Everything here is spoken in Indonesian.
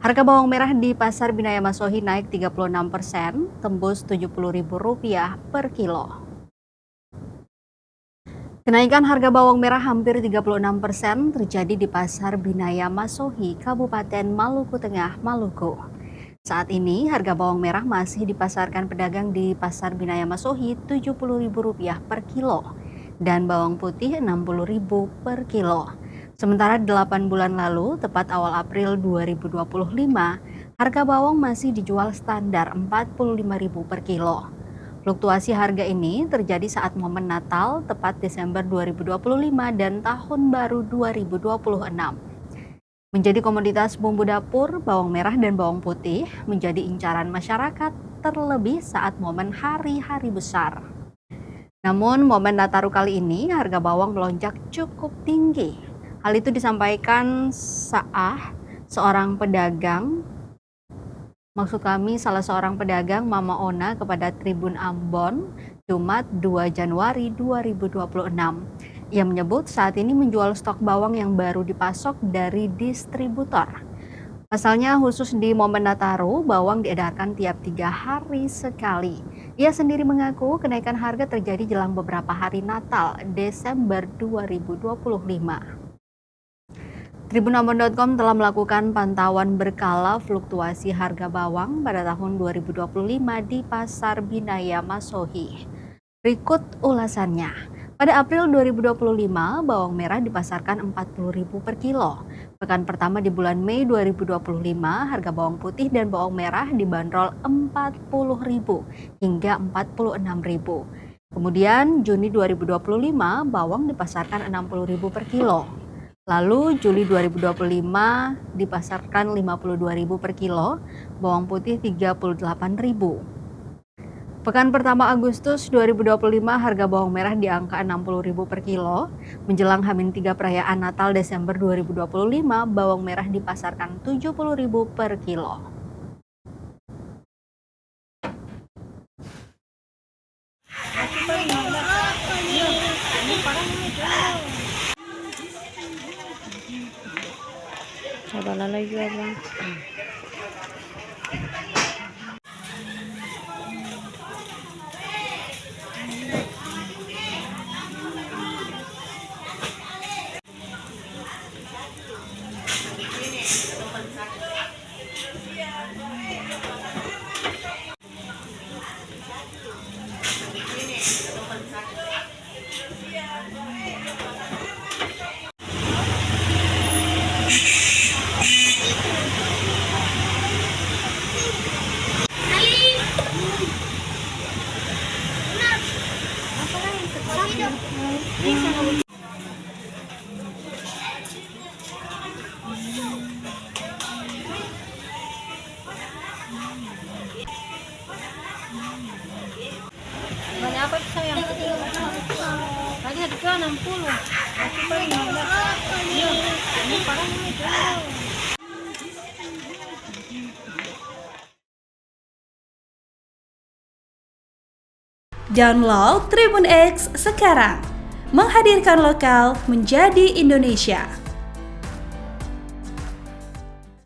Harga bawang merah di Pasar Binaya Masohi naik 36%, tembus Rp70.000 per kilo. Kenaikan harga bawang merah hampir 36% terjadi di Pasar Binaya Masohi, Kabupaten Maluku Tengah, Maluku. Saat ini harga bawang merah masih dipasarkan pedagang di Pasar Binaya Masohi Rp70.000 per kilo dan bawang putih Rp60.000 per kilo. Sementara 8 bulan lalu, tepat awal April 2025, harga bawang masih dijual standar Rp45.000 per kilo. Fluktuasi harga ini terjadi saat momen Natal tepat Desember 2025 dan Tahun Baru 2026. Menjadi komoditas bumbu dapur, bawang merah dan bawang putih menjadi incaran masyarakat terlebih saat momen hari-hari besar. Namun momen Nataru kali ini harga bawang melonjak cukup tinggi. Hal itu disampaikan seorang pedagang, salah seorang pedagang Mama Ona kepada Tribun Ambon, Jumat 2 Januari 2026. Ia menyebut saat ini menjual stok bawang yang baru dipasok dari distributor. Pasalnya khusus di momen Nataru, bawang diedarkan tiap 3 hari sekali. Ia sendiri mengaku kenaikan harga terjadi jelang beberapa hari Natal, Desember 2025. Tribunambon.com telah melakukan pantauan berkala fluktuasi harga bawang pada tahun 2025 di Pasar Binaya Masohi. Berikut ulasannya. Pada April 2025, bawang merah dipasarkan Rp40.000 per kilo. Pekan pertama di bulan Mei 2025, harga bawang putih dan bawang merah dibanderol Rp40.000 hingga Rp46.000. Kemudian Juni 2025, bawang dipasarkan Rp60.000 per kilo. Lalu Juli 2025 dipasarkan Rp52.000 per kilo, bawang putih Rp38.000. Pekan pertama Agustus 2025 harga bawang merah di angka Rp60.000 per kilo. Menjelang H-3 perayaan Natal Desember 2025, bawang merah dipasarkan Rp70.000 per kilo. Wala lagi bang. Banyak apa itu sayang? Tadi harga 60. Aku paling 15. Iya, ini parah ini tuh. Download Tribun X sekarang, menghadirkan lokal menjadi Indonesia.